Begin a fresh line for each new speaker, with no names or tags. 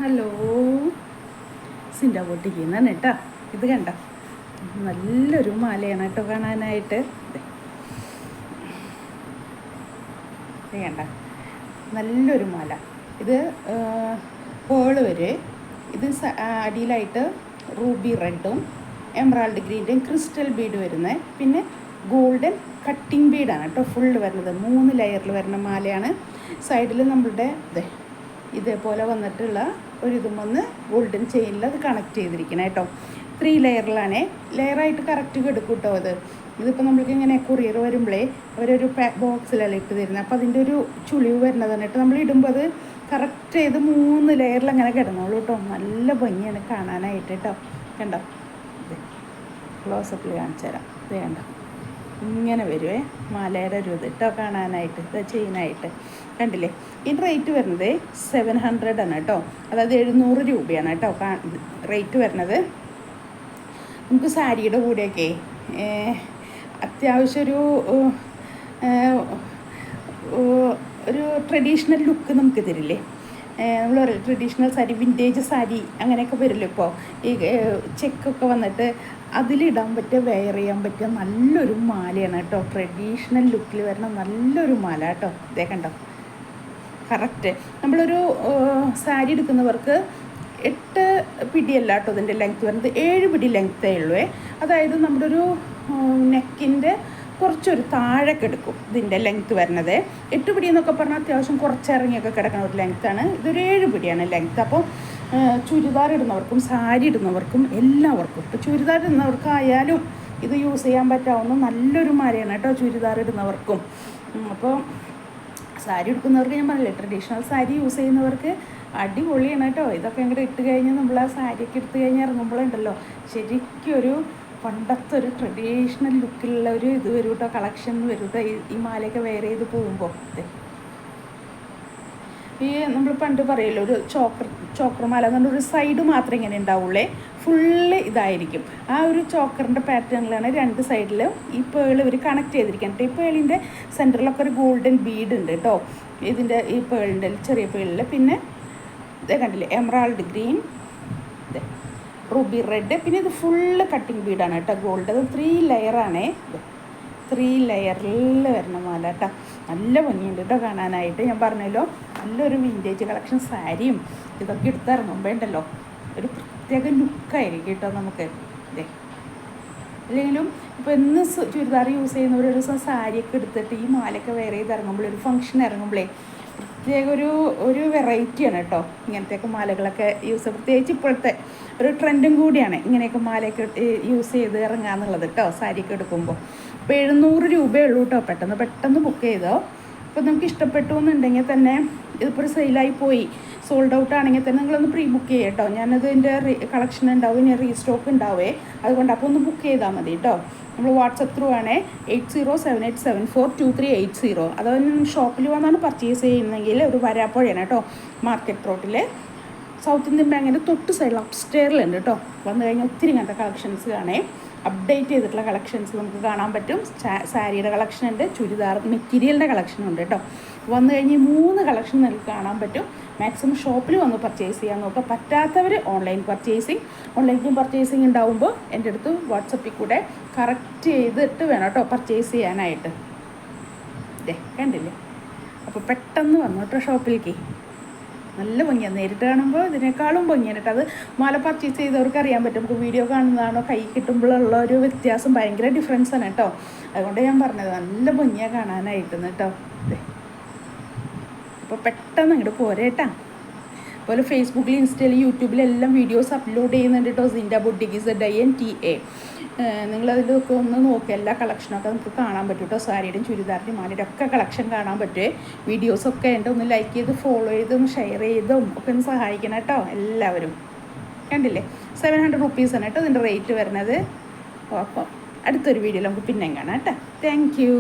Hello, Sinda പൊട്ടിക്കുന്നതാണ് കേട്ടോ. ഇത് കണ്ട നല്ലൊരു മാലയാണ് കേട്ടോ കാണാനായിട്ട്. ഇത് കണ്ട നല്ലൊരു മാല. ഇത് പേള് വരെ. ഇത് അടിയിലായിട്ട് റൂബി റെഡും എമറാൾഡ് ഗ്രീൻ്റെയും ക്രിസ്റ്റൽ ബീഡ് വരുന്നത്. പിന്നെ ഗോൾഡൻ കട്ടിങ് ബീഡാണ് കേട്ടോ ഫുള്ള് വരുന്നത്. 3 ലെയറിൽ വരുന്ന മാലയാണ്. സൈഡിൽ നമ്മളുടെ ഇതേപോലെ വന്നിട്ടുള്ള ഒരിതും വന്ന് ഗോൾഡൻ ചെയിനിൽ അത് കണക്ട് ചെയ്തിരിക്കണം കേട്ടോ. 3 ലെയറിലാണേ. ലെയറായിട്ട് കറക്റ്റ് എടുക്കും കേട്ടോ. ഇതിപ്പോൾ നമ്മൾക്ക് ഇങ്ങനെ കൊറിയർ വരുമ്പോഴേ അവരൊരു ബോക്സിലല്ല ഇട്ട് തരുന്നത്. അപ്പോൾ അതിൻ്റെ ഒരു ചുളിവ് വരുന്നതാണ് കേട്ടോ. നമ്മൾ ഇടുമ്പോൾ അത് കറക്റ്റ് ചെയ്ത് 3 ലെയറിൽ അങ്ങനെ കിടന്നോളൂ കേട്ടോ. നല്ല ഭംഗിയാണ് കാണാനായിട്ട് കേട്ടോ. കണ്ടോ, ഇത് ക്ലോസപ്പിൽ കാണിച്ചു തരാം. ഇത് കണ്ടോ, ഇങ്ങനെ വരുവേ മാലയുടെ ഒരു ഇത് കേട്ടോ കാണാനായിട്ട്. ഇത് ചെയിനായിട്ട് കണ്ടില്ലേ. ഇതിൻ്റെ റേറ്റ് വരുന്നത് 700 ആണ് കേട്ടോ. അതായത് 700 രൂപയാണ് കേട്ടോ റേറ്റ് വരുന്നത്. നമുക്ക് സാരിയുടെ കൂടെയൊക്കെ അത്യാവശ്യം ഒരു ട്രഡീഷണൽ ലുക്ക് നമുക്ക് തരില്ലേ. നമ്മൾ ട്രഡീഷണൽ സാരി, വിൻറ്റേജ് സാരി അങ്ങനെയൊക്കെ വരില്ലേ ഇപ്പോൾ. ഈ ചെക്കൊക്കെ വന്നിട്ട് അതിലിടാൻ പറ്റിയ, വെയർ ചെയ്യാൻ പറ്റിയ നല്ലൊരു മാലയാണ് കേട്ടോ. ട്രഡീഷണൽ ലുക്കിൽ വരുന്ന നല്ലൊരു മാല കേട്ടോ. ഇതേ കണ്ടോ, കറക്റ്റ് നമ്മളൊരു സാരി എടുക്കുന്നവർക്ക് 8 പിടിയല്ല കേട്ടോ ഇതിൻ്റെ ലെങ്ത്ത് വരുന്നത്. 7 പിടി ലെങ്ത്തേ ഉള്ളൂ. അതായത് നമ്മുടെ ഒരു നെക്കിൻ്റെ കുറച്ചൊരു താഴേക്ക് എടുക്കും ഇതിൻ്റെ ലെങ്ത്ത് വരുന്നത്. 8 പിടി എന്നൊക്കെ പറഞ്ഞാൽ അത്യാവശ്യം കുറച്ചിറങ്ങിയൊക്കെ കിടക്കുന്ന ഒരു ലെങ്ത്താണ്. ഇതൊരു 7 പിടിയാണ് ലെങ്ത്ത്. അപ്പോൾ ചുരിദാർ ഇടുന്നവർക്കും സാരി ഇടുന്നവർക്കും എല്ലാവർക്കും, ഇപ്പോൾ ചുരിദാർ ഇടുന്നവർക്കായാലും ഇത് യൂസ് ചെയ്യാൻ പറ്റാവുന്ന നല്ലൊരു മാലയാണ് കേട്ടോ ചുരിദാർ ഇടുന്നവർക്കും. അപ്പോൾ സാരി എടുക്കുന്നവർക്ക് ഞാൻ പറഞ്ഞില്ലേ, ട്രഡീഷണൽ സാരി യൂസ് ചെയ്യുന്നവർക്ക് അടിപൊളിയാണ് കേട്ടോ. ഇതൊക്കെ ഇങ്ങോട്ട് ഇട്ട് കഴിഞ്ഞാൽ നമ്മൾ ആ സാരിയൊക്കെ എടുത്തു കഴിഞ്ഞാൽ ഇറങ്ങുമ്പോഴുണ്ടല്ലോ ശരിക്കും ഒരു പണ്ടത്തെ ഒരു ട്രഡീഷണൽ ലുക്കിലുള്ള ഒരു ഇത് വരും കേട്ടോ, കളക്ഷൻ വരും കേട്ടോ ഈ മാലയൊക്കെ വെയർ ചെയ്ത് പോകുമ്പോൾ. ഈ നമ്മൾ പണ്ട് പറയുമല്ലോ ഒരു ചോക്കർ മാല എന്ന് പറഞ്ഞൊരു സൈഡ് മാത്രമേ ഇങ്ങനെ ഉണ്ടാവുള്ളേ, ഫുള്ള് ഇതായിരിക്കും. ആ ഒരു ചോക്കറിൻ്റെ പാറ്റേണിലാണ് 2 സൈഡിലും ഈ പേൾ ഇവർ കണക്ട് ചെയ്തിരിക്കുന്നത്. ഈ പേളിൻ്റെ സെൻറ്ററിലൊക്കെ ഒരു ഗോൾഡൻ ബീഡ് ഉണ്ട് കേട്ടോ ഇതിൻ്റെ ഈ പേളിൻ്റെ ചെറിയ പേളിൽ. പിന്നെ ഇതേ കണ്ടില്ലേ, എമറാൾഡ് ഗ്രീൻ, റൂബി റെഡ്, പിന്നെ ഇത് ഫുള്ള് കട്ടിങ് ബീഡാണ് കേട്ടോ ഗോൾഡ്. അത് 3 ലെയറാണേ. 3 ലെയറിൽ വരുന്ന മാല കേട്ടോ. നല്ല ഭംഗിയുണ്ട് കേട്ടോ കാണാനായിട്ട്. ഞാൻ പറഞ്ഞല്ലോ നല്ലൊരു വിൻറ്റേജ് കളക്ഷൻ സാരിയും ഇതൊക്കെ എടുത്തിറങ്ങുമ്പോൾ ഉണ്ടല്ലോ ഒരു പ്രത്യേക ലുക്കായിരിക്കും കേട്ടോ നമുക്ക്. അല്ലെങ്കിലും ഇപ്പോൾ ഇന്ന് ചുരിദാർ യൂസ് ചെയ്യുന്നവർ ഒരു ദിവസം സാരിയൊക്കെ എടുത്തിട്ട് ഈ മാലയൊക്കെ വെയർ ചെയ്ത് ഇറങ്ങുമ്പോൾ, ഒരു ഫംഗ്ഷൻ ഇറങ്ങുമ്പോഴേ പ്രത്യേക ഒരു വെറൈറ്റിയാണ് കേട്ടോ ഇങ്ങനത്തെയൊക്കെ മാലകളൊക്കെ യൂസ്. പ്രത്യേകിച്ച് ഇപ്പോഴത്തെ ഒരു ട്രെൻഡും കൂടിയാണ് ഇങ്ങനെയൊക്കെ മാലയൊക്കെ യൂസ് ചെയ്ത് ഇറങ്ങാന്നുള്ളത് കേട്ടോ സാരിയൊക്കെ എടുക്കുമ്പോൾ. ഇപ്പോൾ 700 രൂപയേ ഉള്ളൂ കേട്ടോ. പെട്ടെന്ന് ബുക്ക് ചെയ്തോ. ഇപ്പോൾ നമുക്ക് ഇഷ്ടപ്പെട്ടു എന്നുണ്ടെങ്കിൽ തന്നെ, ഇതിപ്പോൾ ഒരു സെയിലായി പോയി, സോൾഡ് ഔട്ട് ആണെങ്കിൽ തന്നെ നിങ്ങളൊന്ന് പ്രീ ബുക്ക് ചെയ്യുക കേട്ടോ. ഞാനത് എൻ്റെ കളക്ഷൻ ഉണ്ടാവും, ഇനി റീസ്റ്റോക്ക് ഉണ്ടാവേ, അതുകൊണ്ട് അപ്പോൾ ഒന്ന് ബുക്ക് ചെയ്താൽ മതി കേട്ടോ. നമ്മൾ വാട്സപ്പ് ത്രൂ ആണേ 8078742380. അതായത് ഷോപ്പിൽ വന്നാണ് പർച്ചേസ് ചെയ്യുന്നതെങ്കിൽ ഒരു വരാപ്പുഴയാണ് കേട്ടോ, മാർക്കറ്റ് റോഡിൽ സൗത്ത് ഇന്ത്യൻ ബാങ്കിൻ്റെ തൊട്ട് സൈഡിൽ അപ്സ്റ്റെയറിലുണ്ട് കേട്ടോ. വന്നു കഴിഞ്ഞാൽ ഒത്തിരി ഇങ്ങനത്തെ കളക്ഷൻസ് കാണേ, അപ്ഡേറ്റ് ചെയ്തിട്ടുള്ള കളക്ഷൻസ് നമുക്ക് കാണാൻ പറ്റും. സാരിയുടെ കളക്ഷൻ ഉണ്ട്, ചുരിദാർ മെറ്റീരിയലിൻ്റെ കളക്ഷൻ ഉണ്ട് കേട്ടോ. വന്നു കഴിഞ്ഞ് 3 കളക്ഷൻ നിങ്ങൾക്ക് കാണാൻ പറ്റും. മാക്സിമം ഷോപ്പിൽ വന്ന് പർച്ചേസ് ചെയ്യാൻ നോക്കുക. പറ്റാത്തവർ ഓൺലൈൻ പർച്ചേസിങ് ഉണ്ടാവുമ്പോൾ എൻ്റെ അടുത്ത് വാട്സപ്പിൽ കൂടെ കറക്റ്റ് ചെയ്തിട്ട് വേണം കേട്ടോ പർച്ചേസ് ചെയ്യാനായിട്ട്. കണ്ടില്ലേ, അപ്പോൾ പെട്ടെന്ന് വന്നു കേട്ടോ ഷോപ്പിലേക്ക്. നല്ല ഭംഗിയാണ് നേരിട്ട് കാണുമ്പോൾ, ഇതിനേക്കാളും ഭംഗിയാണ് കേട്ടോ. അത് മാല പർച്ചേസ് ചെയ്തവർക്ക് അറിയാൻ പറ്റും. നമുക്ക് വീഡിയോ കാണുന്നതാണോ കൈ കിട്ടുമ്പോഴുള്ള ഒരു വ്യത്യാസം ഭയങ്കര ഡിഫറൻസാണ് കേട്ടോ. അതുകൊണ്ട് ഞാൻ പറഞ്ഞത് നല്ല ഭംഗിയാണ് കാണാനായിട്ടെന്ന് കേട്ടോ. അപ്പോൾ പെട്ടെന്ന് ഇങ്ങോട്ട് പോരെ കേട്ടോ. അതുപോലെ ഫേസ്ബുക്കിൽ, ഇൻസ്റ്റയിൽ, യൂട്യൂബിലെല്ലാം വീഡിയോസ് അപ്ലോഡ് ചെയ്യുന്നുണ്ട് കേട്ടോ. Sinda boutique ZINTA. നിങ്ങളതിലൊക്കെ ഒന്ന് നോക്കുക. എല്ലാ കളക്ഷനൊക്കെ നമുക്ക് കാണാൻ പറ്റും കേട്ടോ. സാരിയുടെയും ചുരിദാറിൻ്റെയും മാലയുടെ ഒക്കെ കളക്ഷൻ കാണാൻ പറ്റുമേ. വീഡിയോസൊക്കെ ഉണ്ട്. ഒന്ന് ലൈക്ക് ചെയ്ത് ഫോളോ ചെയ്തും ഷെയർ ചെയ്തും ഒക്കെ ഒന്ന് സഹായിക്കണം കേട്ടോ എല്ലാവരും. കണ്ടില്ലേ, 700 റുപ്പീസാണ് കേട്ടോ ഇതിൻ്റെ റേറ്റ് വരുന്നത്. അപ്പോൾ അടുത്തൊരു വീഡിയോയിൽ നമുക്ക് പിന്നെയും കാണാം കേട്ടോ. Thank you.